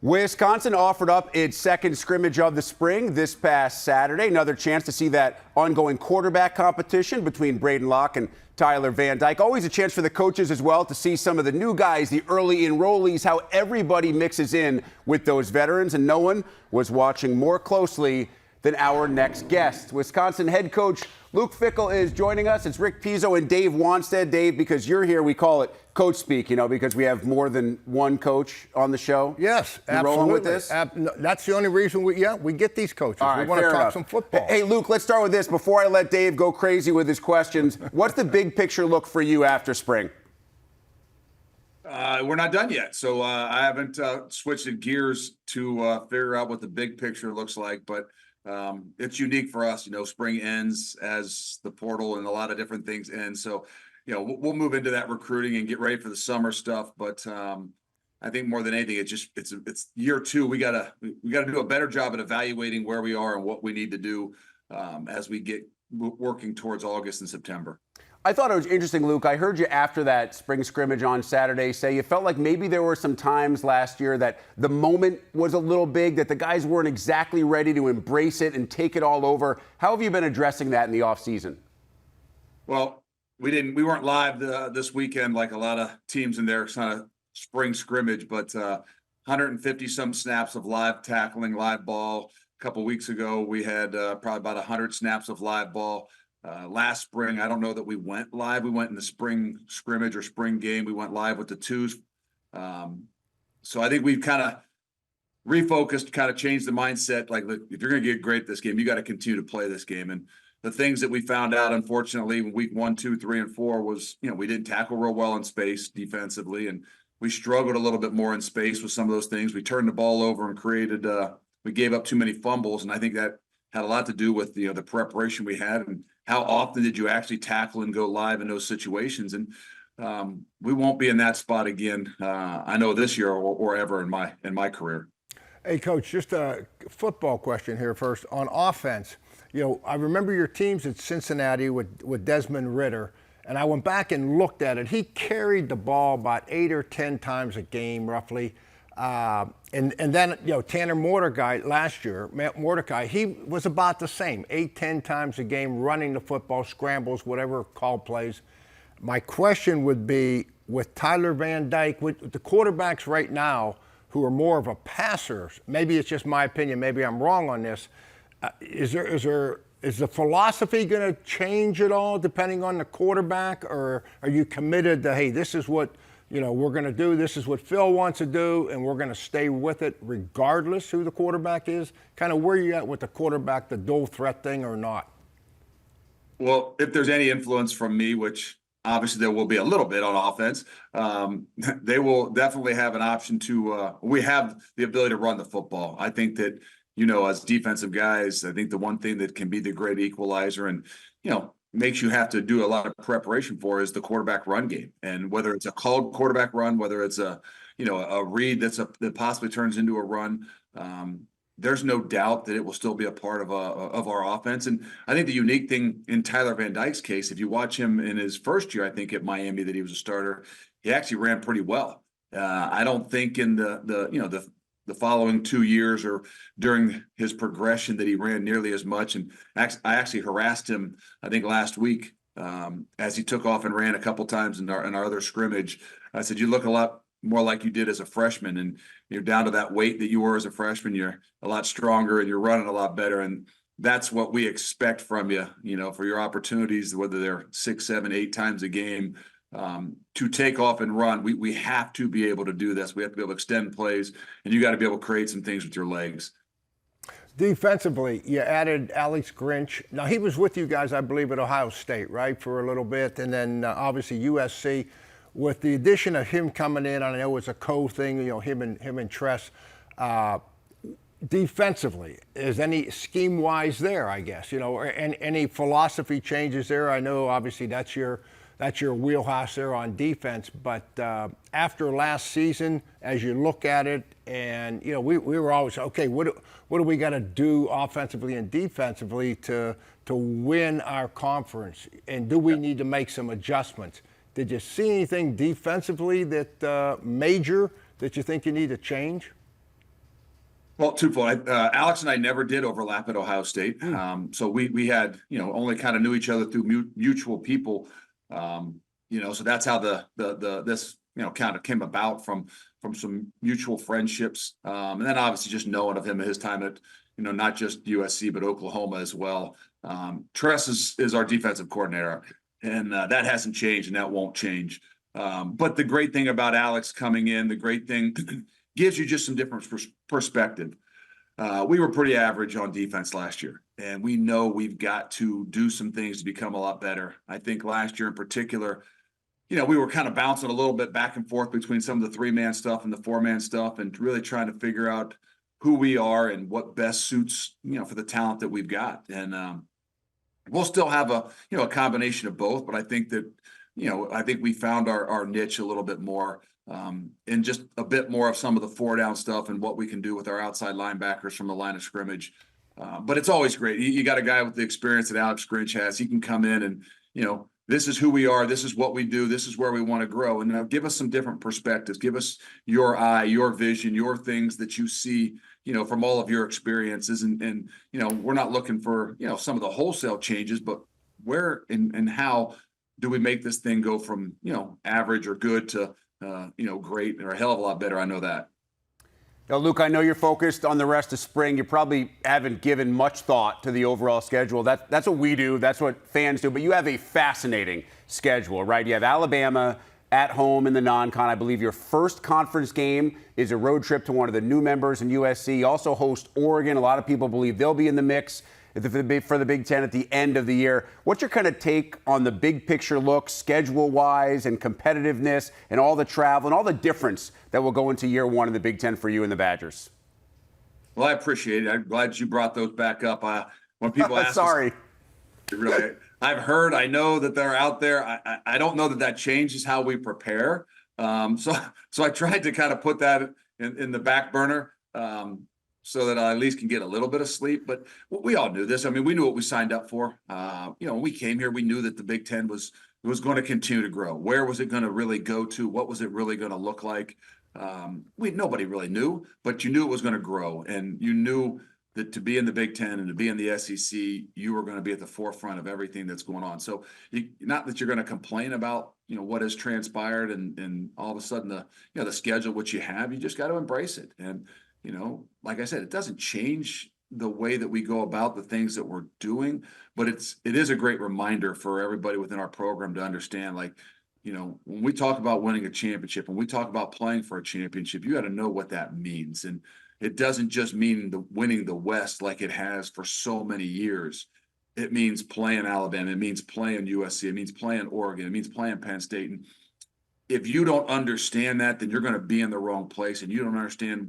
Wisconsin offered up its second scrimmage of the spring this past Saturday. Another chance to see that ongoing quarterback competition between Braden Locke and Tyler Van Dyke. Always a chance for the coaches as well to see some of the new guys, the early enrollees, how everybody mixes in with those veterans. And no one was watching more closely than our next guest. Wisconsin head coach Luke Fickell is joining us. It's Rick Pizzo and Dave Wanstead. Dave, because you're here, we call it coach speak, because we have more than one coach on the show. Yes, you absolutely. Rolling with this? That's the only reason we get these coaches. All right, we want to talk enough. some football. Hey, Luke, let's start with this. Before I let Dave go crazy with his questions, what's the big picture look for you after spring? We're not done yet, so I haven't switched gears to figure out what the big picture looks like, but it's unique for us. Spring ends as the portal and a lot of different things end. So, we'll move into that recruiting and get ready for the summer stuff. But I think more than anything, it's year two. We gotta do a better job at evaluating where we are and what we need to do as we get working towards August and September. I thought it was interesting, Luke. I heard you after that spring scrimmage on Saturday say you felt like maybe there were some times last year that the moment was a little big, that the guys weren't exactly ready to embrace it and take it all over. How have you been addressing that in the offseason? Well, we weren't live this weekend like a lot of teams in their kind of spring scrimmage, but 150 some snaps of live tackling, live ball. A couple weeks ago, we had probably about 100 snaps of live ball. Last spring, I don't know that we went live. We went in the spring scrimmage or spring game. We went live with the twos. So I think we've kind of refocused, kind of changed the mindset. Like, look, if you're going to get great at this game, you got to continue to play this game. And the things that we found out, unfortunately, in week 1, 2, 3, and 4 was, we didn't tackle real well in space defensively. And we struggled a little bit more in space with some of those things. We turned the ball over and we gave up too many fumbles. And I think that had a lot to do with the preparation we had and how often did you actually tackle and go live in those situations. And we won't be in that spot again. I know this year or ever in my career. Hey, Coach, just a football question here first. On offense, I remember your teams at Cincinnati with Desmond Ridder, and I went back and looked at it. He carried the ball about 8 or 10 times a game, roughly. And then, Tanner Mordecai last year, he was about the same, 8, 10 times a game, running the football, scrambles, whatever call plays. My question would be, with Tyler Van Dyke, with the quarterbacks right now who are more of a passers, maybe it's just my opinion, maybe I'm wrong on this, is the philosophy going to change at all depending on the quarterback, or are you committed to, hey, this is what we're going to do, this is what Phil wants to do, and we're going to stay with it regardless who the quarterback is? Kind of where you at with the quarterback, the dual threat thing or not? Well, if there's any influence from me, which obviously there will be a little bit on offense, they will definitely have an option to we have the ability to run the football. I think that, as defensive guys, I think the one thing that can be the great equalizer and, makes you have to do a lot of preparation for is the quarterback run game. And whether it's a called quarterback run, whether it's a read that possibly turns into a run, there's no doubt that it will still be a part of our offense. And I think the unique thing in Tyler Van Dyke's case, if you watch him in his first year, I think at Miami that he was a starter, he actually ran pretty well. I don't think in the following 2 years or during his progression that he ran nearly as much. And I actually harassed him, I think last week, as he took off and ran a couple times in our other scrimmage. I said, you look a lot more like you did as a freshman, and you're down to that weight that you were as a freshman. You're a lot stronger and you're running a lot better. And that's what we expect from you, for your opportunities, whether they're 6, 7, 8 times a game. To take off and run, we have to be able to do this. We have to be able to extend plays, and you got to be able to create some things with your legs. Defensively, you added Alex Grinch. Now, he was with you guys, I believe, at Ohio State, right, for a little bit, and then obviously USC. With the addition of him coming in, I know it's a co-thing, him and Tress. Defensively, is any scheme-wise there, I guess, or any philosophy changes there? I know, obviously, that's your wheelhouse there on defense. But after last season, as you look at it, and we were always okay. What do we got to do offensively and defensively to win our conference? And do we need to make some adjustments? Did you see anything defensively that major that you think you need to change? Well, twofold. Alex and I never did overlap at Ohio State. So we had, only kind of knew each other through mutual people. So that's how this, kind of came about from some mutual friendships. And then obviously just knowing of him at his time at, not just USC, but Oklahoma as well. Tress is our defensive coordinator, and that hasn't changed and that won't change. But the great thing about Alex coming in, the great thing gives you just some different perspective. We were pretty average on defense last year, and we know we've got to do some things to become a lot better. I think last year in particular, we were kind of bouncing a little bit back and forth between some of the 3-man stuff and the 4-man stuff, and really trying to figure out who we are and what best suits, for the talent that we've got. And we'll still have a combination of both, but I think that, I think we found our niche a little bit more. And just a bit more of some of the 4-down stuff and what we can do with our outside linebackers from the line of scrimmage. But it's always great. You got a guy with the experience that Alex Grinch has. He can come in and, this is who we are. This is what we do. This is where we want to grow. And give us some different perspectives. Give us your eye, your vision, your things that you see, from all of your experiences. And we're not looking for, some of the wholesale changes, but where and how do we make this thing go from, average or good to, great or a hell of a lot better. I know that. Now, Luke, I know you're focused on the rest of spring. You probably haven't given much thought to the overall schedule. That's what we do. That's what fans do. But you have a fascinating schedule, right? You have Alabama at home in the non-con. I believe your first conference game is a road trip to one of the new members in USC. You also host Oregon. A lot of people believe they'll be in the mix for the Big Ten at the end of the year. What's your kind of take on the big picture look, schedule-wise and competitiveness and all the travel and all the difference that will go into year one in the Big Ten for you and the Badgers? Well, I appreciate it. I'm glad you brought those back up. When people ask Sorry. Really, I've heard, I know that they're out there. I don't know that changes how we prepare. So I tried to kind of put that in the back burner. So that I at least can get a little bit of sleep. But we all knew this. I mean, we knew what we signed up for. When we came here, we knew that the Big Ten was going to continue to grow. Where was it going to really go to? What was it really going to look like? Nobody really knew, but you knew it was going to grow. And you knew that to be in the Big Ten and to be in the SEC, you were going to be at the forefront of everything that's going on. So not that you're going to complain about, what has transpired and all of a sudden the schedule, which you have, you just got to embrace it. And like I said, it doesn't change the way that we go about the things that we're doing, but it is a great reminder for everybody within our program to understand, when we talk about winning a championship, when we talk about playing for a championship, you got to know what that means. And it doesn't just mean winning the West like it has for so many years. It means playing Alabama. It means playing USC. It means playing Oregon. It means playing Penn State. And if you don't understand that, then you're going to be in the wrong place, and you don't understand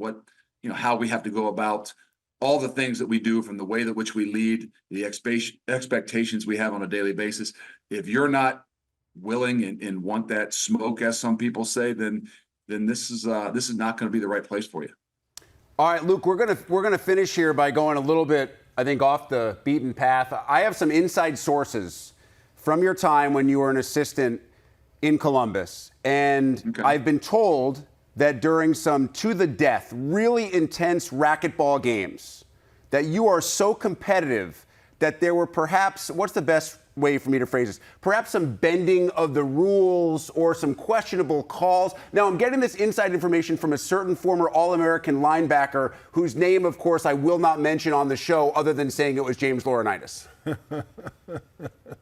how we have to go about all the things that we do, from the way that which we lead, the expectations we have on a daily basis. If you're not willing and want that smoke, as some people say, then this is not going to be the right place for you. All right, Luke, we're gonna finish here by going a little bit, I think, off the beaten path. I have some inside sources from your time when you were an assistant in Columbus, and okay. I've been told that during some to the death, really intense racquetball games, that you are so competitive that there were perhaps, what's the best way for me to phrase this, perhaps some bending of the rules or some questionable calls. Now, I'm getting this inside information from a certain former All-American linebacker whose name, of course, I will not mention on the show other than saying it was James Laurinaitis.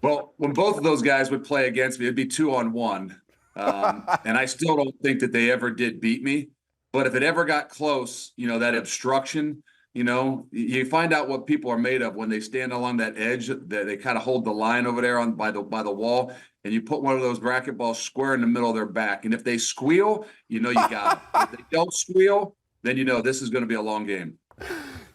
Well, when both of those guys would play against me, it'd be 2-on-1. And I still don't think that they ever did beat me. But if it ever got close, that obstruction, you find out what people are made of when they stand along that edge, that they kind of hold the line over there by the wall, and you put one of those racquetballs square in the middle of their back. And if they squeal, you got it. If they don't squeal, then this is going to be a long game.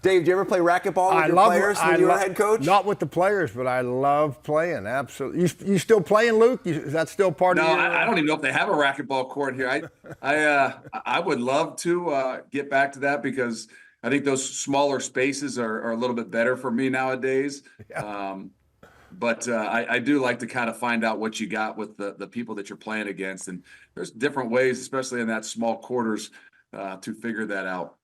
Dave, do you ever play racquetball with your players when you were head coach? Not with the players, but I love playing. Absolutely. You still playing, Luke? Is that still part of your... No, I don't even know if they have a racquetball court here. I would love to get back to that, because I think those smaller spaces are a little bit better for me nowadays. Yeah. But I do like to kind of find out what you got with the people that you're playing against. And there's different ways, especially in that small quarters, to figure that out.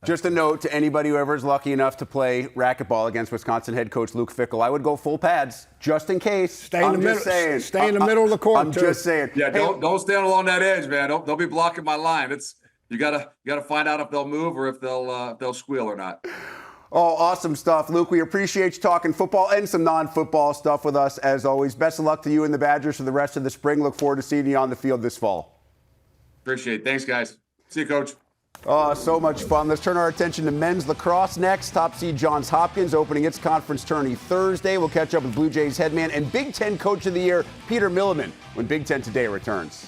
Just a note to anybody who ever is lucky enough to play racquetball against Wisconsin head coach Luke Fickell, I would go full pads just in case. Stay in the middle. Saying. Stay in the middle of the court. I'm just saying. Yeah, don't stand along that edge, man. Don't be blocking my line. You gotta find out if they'll move or if they'll squeal or not. Oh, awesome stuff, Luke. We appreciate you talking football and some non-football stuff with us as always. Best of luck to you and the Badgers for the rest of the spring. Look forward to seeing you on the field this fall. Appreciate it. Thanks, guys. See you, Coach. Oh, so much fun. Let's turn our attention to men's lacrosse next. Top seed Johns Hopkins opening its conference tourney Thursday. We'll catch up with Blue Jays headman and Big Ten Coach of the Year Peter Milliman when Big Ten Today returns.